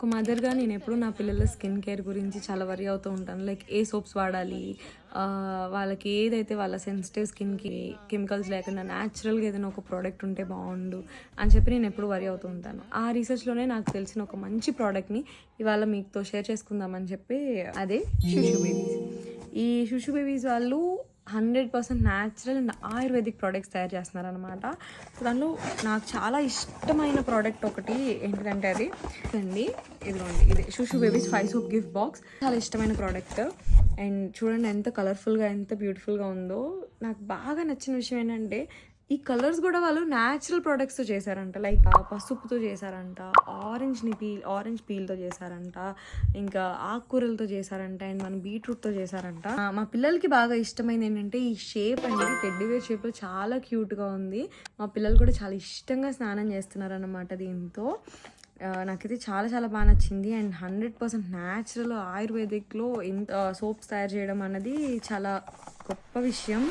ఒక మదర్గా నేను ఎప్పుడు నా పిల్లల స్కిన్ కేర్ గురించి చాలా వరీ అవుతూ ఉంటాను. లైక్ ఏ సోప్స్ వాడాలి, వాళ్ళకి ఏదైతే వాళ్ళ సెన్సిటివ్ స్కిన్కి కెమికల్స్ లేకుండా న్యాచురల్గా ఏదైనా ఒక ప్రోడక్ట్ ఉంటే బాగుండు అని చెప్పి నేను ఎప్పుడు వరీ అవుతూ ఉంటాను. ఆ రీసెర్చ్లోనే నాకు తెలిసిన ఒక మంచి ప్రోడక్ట్ని ఇవాళ మీతో షేర్ చేసుకుందామని చెప్పి అదే షుషు బేబీస్. ఈ షుషు బేబీస్ వాళ్ళు 100% న్యాచురల్ అండ్ ఆయుర్వేదిక్ ప్రోడక్ట్స్ తయారు చేస్తున్నారనమాట. సో దానిలో నాకు చాలా ఇష్టమైన ప్రోడక్ట్ ఒకటి ఏంటిదంటే అది అండి, ఇదిగోండి, ఇది షుషు బేబీస్ 5 సోప్ గిఫ్ట్ బాక్స్. చాలా ఇష్టమైన ప్రోడక్ట్. అండ్ చూడండి ఎంత కలర్ఫుల్గా ఎంత బ్యూటిఫుల్గా ఉందో. నాకు బాగా నచ్చిన విషయం ఏంటంటే ఈ కలర్స్ కూడా వాళ్ళు న్యాచురల్ ప్రోడక్ట్స్తో చేశారంట. లైక్ పసుపుతో చేశారంట, ఆరెంజ్ పీల్తో చేశారంట, ఇంకా ఆకుకూరలతో చేశారంట, అండ్ మన బీట్రూట్తో చేశారంట. మా పిల్లలకి బాగా ఇష్టమైంది ఏంటంటే ఈ షేప్ అండి, టెడ్డీవేర్ షేప్లో చాలా క్యూట్గా ఉంది. మా పిల్లలు కూడా చాలా ఇష్టంగా స్నానం చేస్తున్నారు అన్నమాట దీంతో. నాకైతే చాలా చాలా బాగా నచ్చింది. అండ్ 100% న్యాచురల్ ఆయుర్వేదిక్లో ఇంత సోప్స్ తయారు చేయడం అన్నది చాలా గొప్ప విషయం.